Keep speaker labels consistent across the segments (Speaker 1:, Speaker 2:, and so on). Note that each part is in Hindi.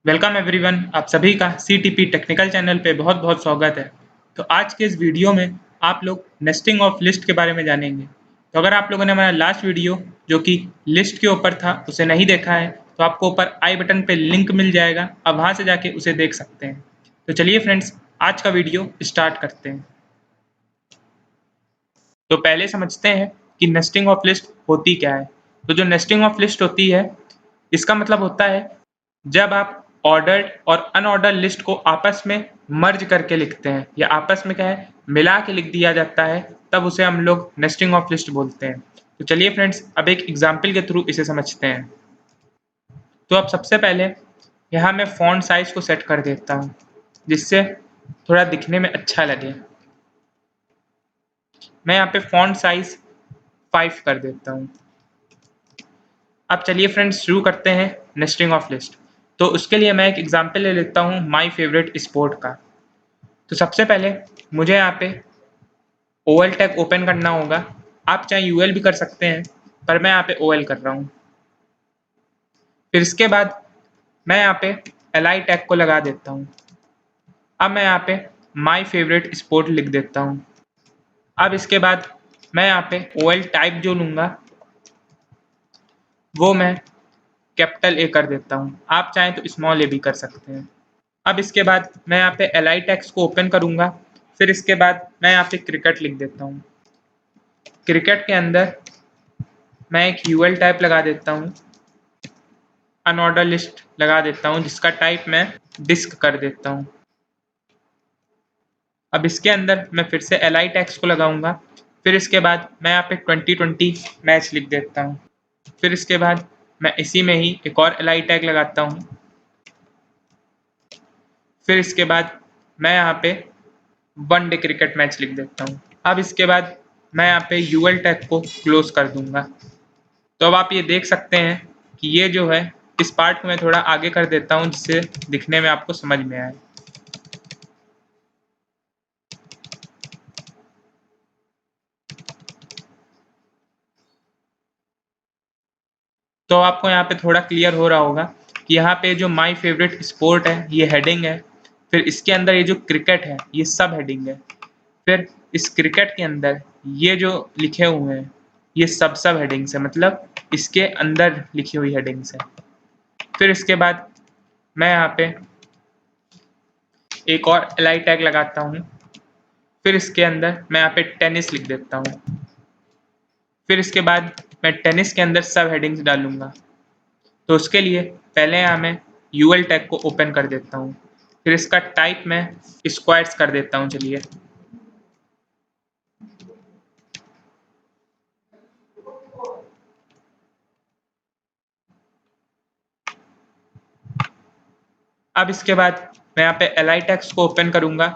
Speaker 1: वेलकम एवरीवन, आप सभी का सीटीपी टेक्निकल चैनल पे बहुत बहुत स्वागत है। तो आज के इस वीडियो में आप लोग नेस्टिंग ऑफ लिस्ट के बारे में जानेंगे। तो अगर आप लोगों ने हमारा लास्ट वीडियो जो कि लिस्ट के ऊपर था उसे नहीं देखा है तो आपको ऊपर आई बटन पे लिंक मिल जाएगा, आप वहाँ से जाके उसे देख सकते हैं। तो चलिए फ्रेंड्स, आज का वीडियो स्टार्ट करते हैं। तो पहले समझते हैं कि नेस्टिंग ऑफ लिस्ट होती क्या है। तो जो नेस्टिंग ऑफ लिस्ट होती है, इसका मतलब होता है जब आप ऑर्डर्ड और अनऑर्डर्ड लिस्ट को आपस में मर्ज करके लिखते हैं या आपस में क्या है मिला के लिख दिया जाता है, तब उसे हम लोग नेस्टिंग ऑफ लिस्ट बोलते हैं। तो चलिए फ्रेंड्स, अब एक एग्जाम्पल के थ्रू इसे समझते हैं। तो अब सबसे पहले यहाँ मैं फॉन्ट साइज को सेट कर देता हूँ जिससे थोड़ा दिखने में अच्छा लगे। मैं यहाँ पे फॉन्ट साइज 5 कर देता हूँ। अब चलिए फ्रेंड्स, शुरू करते हैं नेस्टिंग ऑफ लिस्ट। तो उसके लिए मैं एक एग्जांपल ले लेता हूँ माय फेवरेट स्पोर्ट का। तो सबसे पहले मुझे यहाँ पे ओएल टैग ओपन करना होगा। आप चाहे यूएल भी कर सकते हैं, पर मैं यहाँ पे ओएल कर रहा हूँ। फिर इसके बाद मैं यहाँ पे एलआई टैग को लगा देता हूँ। अब मैं यहाँ पे माय फेवरेट स्पोर्ट लिख देता हूँ। अब इसके बाद मैं यहाँ पे ओएल टाइप जो लूँगा वो मैं कैपिटल ए कर देता हूँ। आप चाहें तो स्मॉल ए भी कर सकते हैं। अब इसके बाद मैं यहाँ पे एलआई टैग्स को ओपन करूँगा। फिर इसके बाद मैं यहाँ पे क्रिकेट लिख देता हूँ। क्रिकेट के अंदर मैं एक यूएल टाइप लगा देता हूँ, अनऑर्डर लिस्ट लगा देता हूँ जिसका टाइप मैं डिस्क कर देता हूँ। अब इसके अंदर मैं फिर से एलआई टैग्स को लगाऊंगा। फिर इसके बाद मैं यहाँ पे 2020 मैच लिख देता हूँ। फिर इसके बाद मैं इसी में ही एक और एलआई टैग लगाता हूँ। फिर इसके बाद मैं यहाँ पे वनडे क्रिकेट मैच लिख देता हूँ। अब इसके बाद मैं यहाँ पे यूएल टैग को क्लोज कर दूंगा। तो अब आप ये देख सकते हैं कि ये जो है, इस पार्ट को मैं थोड़ा आगे कर देता हूँ जिससे दिखने में आपको समझ में आए। तो आपको यहाँ पे थोड़ा क्लियर हो रहा होगा कि यहाँ पे जो माय फेवरेट स्पोर्ट है ये हेडिंग है। फिर इसके अंदर ये जो क्रिकेट है ये सब हेडिंग है। फिर इस क्रिकेट के अंदर ये जो लिखे हुए हैं ये सब हेडिंग्स है, मतलब इसके अंदर लिखी हुई हेडिंग्स है। फिर इसके बाद मैं यहाँ पे एक और एलआई टैग लगाता हूँ। फिर इसके अंदर मैं यहाँ पे टेनिस लिख देता हूँ। फिर इसके बाद मैं टेनिस के अंदर सब हेडिंग्स डालूंगा। तो उसके लिए पहले यहाँ मैं यूएल टैग को ओपन कर देता हूँ। फिर इसका टाइप मैं स्क्वायर्स कर देता हूँ। चलिए, अब इसके बाद मैं यहाँ पे एलआई टैग्स को ओपन करूंगा।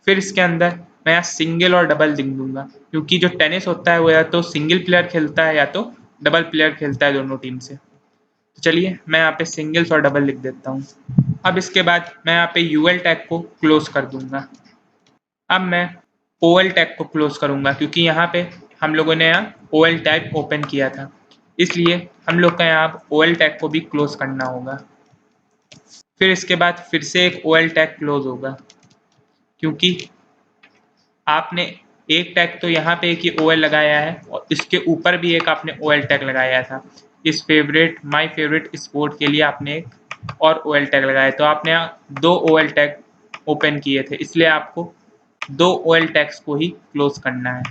Speaker 1: फिर इसके अंदर मैं यहाँ सिंगल और डबल लिख दूंगा, क्योंकि जो टेनिस होता है वो या तो सिंगल प्लेयर खेलता है या तो डबल प्लेयर खेलता है दोनों टीम से। तो चलिए मैं यहाँ पे सिंगल्स और डबल लिख देता हूँ। अब इसके बाद मैं यहाँ पे यूएल टैग को क्लोज कर दूंगा। अब मैं ओएल टैग को क्लोज करूंगा, क्योंकि यहाँ पे हम लोगों ने यहाँ ओएल टैग ओपन किया था, इसलिए हम लोग का यहाँ ओएल टैग को भी क्लोज करना होगा। फिर इसके बाद फिर से एक ओएल टैग क्लोज होगा, क्योंकि आपने एक टैग तो यहाँ पे एक ही ओएल लगाया है और इसके ऊपर भी एक आपने ओएल टैग लगाया था। इस फेवरेट माय फेवरेट स्पोर्ट के लिए आपने एक और ओएल टैग लगाया, तो आपने यहाँ दो ओएल टैग ओपन किए थे, इसलिए आपको दो ओएल टैग्स को ही क्लोज करना है।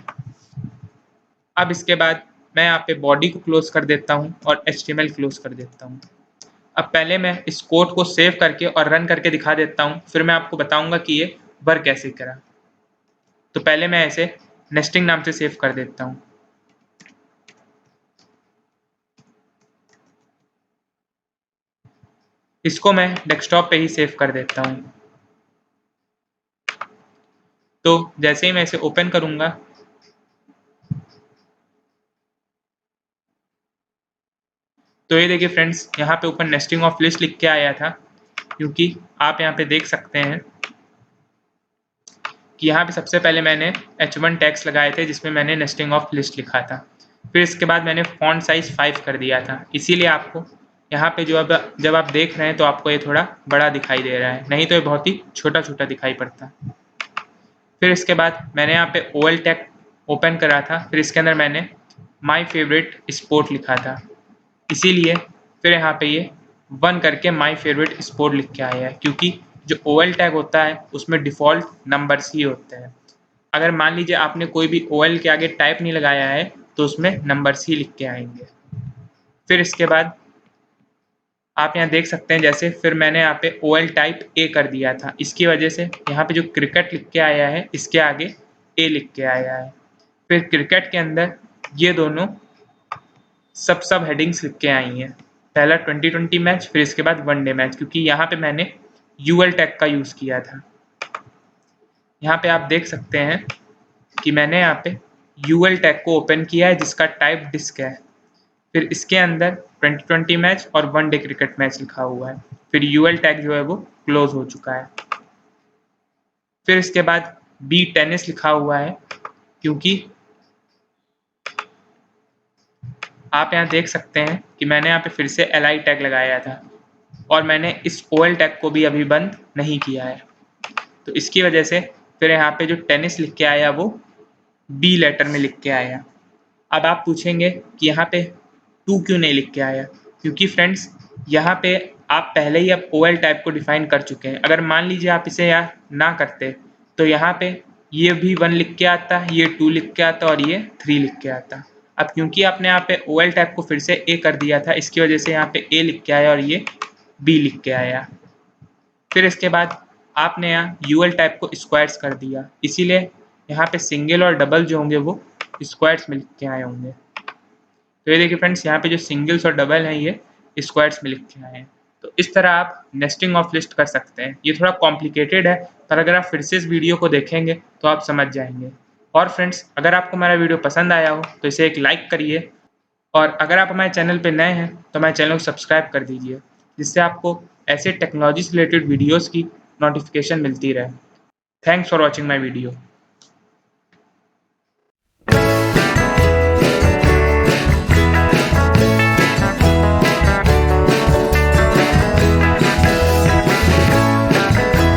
Speaker 1: अब इसके बाद मैं यहाँ पे बॉडी को क्लोज कर देता हूँ और HTML क्लोज कर देता हूँ। अब पहले मैं इस कोड को सेव करके और रन करके दिखा देता हूँ, फिर मैं आपको बताऊंगा कि ये वर्क कैसे करा। तो पहले मैं ऐसे नेस्टिंग नाम से सेव कर देता हूँ। इसको मैं डेस्कटॉप पे ही सेव कर देता हूँ। तो जैसे ही मैं इसे ओपन करूंगा तो ये देखिए फ्रेंड्स, यहाँ पे ऊपर नेस्टिंग ऑफ लिस्ट लिख के आया था, क्योंकि आप यहाँ पे देख सकते हैं कि यहाँ पे सबसे पहले मैंने H1 टैग्स लगाए थे जिसमें मैंने नेस्टिंग ऑफ लिस्ट लिखा था। फिर इसके बाद मैंने फॉन्ट साइज 5 कर दिया था, इसीलिए आपको यहाँ पे जो अब जब आप देख रहे हैं तो आपको ये थोड़ा बड़ा दिखाई दे रहा है, नहीं तो ये बहुत ही छोटा छोटा दिखाई पड़ता है। फिर इसके बाद मैंने यहाँ पे OL टैग ओपन करा था, फिर इसके अंदर मैंने माई फेवरेट स्पोर्ट लिखा था, इसीलिए फिर यहाँ पे ये 1 करके माई फेवरेट स्पोर्ट लिख के आया है, क्योंकि जो OL टैग होता है उसमें डिफ़ॉल्ट नंबर्स ही होते हैं। अगर मान लीजिए आपने कोई भी OL के आगे टाइप नहीं लगाया है तो उसमें नंबर्स ही लिख के आएंगे। फिर इसके बाद आप यहाँ देख सकते हैं, जैसे फिर मैंने यहाँ पे OL टाइप A कर दिया था, इसकी वजह से यहाँ पे जो क्रिकेट लिख के आया है इसके आगे A लिख के आया है। फिर क्रिकेट के अंदर ये दोनों सब हेडिंग्स लिख के आई हैं, पहला 2020 मैच, फिर इसके बाद वनडे मैच, क्योंकि यहाँ पे मैंने UL टैग का यूज़ किया था। यहाँ पे आप देख सकते हैं कि मैंने यहाँ पे UL टैग को ओपन किया है जिसका टाइप डिस्क है, फिर इसके अंदर 2020 मैच और वनडे क्रिकेट मैच लिखा हुआ है, फिर UL टैग जो है वो क्लोज हो चुका है। फिर इसके बाद B टेनिस लिखा हुआ है, क्योंकि आप यहाँ देख सकते हैं कि मैंने यहाँ पे फिर से LI टैग लगाया था और मैंने इस OL टैग को भी अभी बंद नहीं किया है, तो इसकी वजह से फिर यहाँ पे जो टेनिस लिख के आया वो B लेटर में लिख के आया। अब आप पूछेंगे कि यहाँ पे 2 क्यों नहीं लिख के आया, क्योंकि फ्रेंड्स यहाँ पे आप पहले ही अब OL टाइप को डिफाइन कर चुके हैं। अगर मान लीजिए आप इसे यहाँ ना करते तो यहाँ पे ये भी 1 लिख के आता, ये 2 लिख के आता और ये 3 लिख के आता। अब क्योंकि आपने यहाँ पे OL टाइप को फिर से A कर दिया था, इसकी वजह से यहाँ पे A लिख के आया और ये B लिख के आया। फिर इसके बाद आपने यहाँ UL टाइप को स्क्वायर्स कर दिया, इसीलिए यहाँ पे सिंगल और डबल जो होंगे वो स्क्वायर्स में लिख के आए होंगे। तो ये देखिए फ्रेंड्स, यहाँ पे जो सिंगल्स और डबल हैं ये स्क्वायर्स में लिख के आए हैं। तो इस तरह आप नेस्टिंग ऑफ लिस्ट कर सकते हैं। ये थोड़ा कॉम्प्लिकेटेड है, पर अगर आप फिर से इस वीडियो को देखेंगे तो आप समझ जाएंगे। और फ्रेंड्स, अगर आपको मेरा वीडियो पसंद आया हो तो इसे एक लाइक करिए, और अगर आप हमारे चैनल पर नए हैं तो हमारे चैनल को सब्सक्राइब कर दीजिए, जिससे आपको ऐसे टेक्नोलॉजी से रिलेटेड वीडियोज़ की नोटिफिकेशन मिलती रहे। Thanks for watching my video.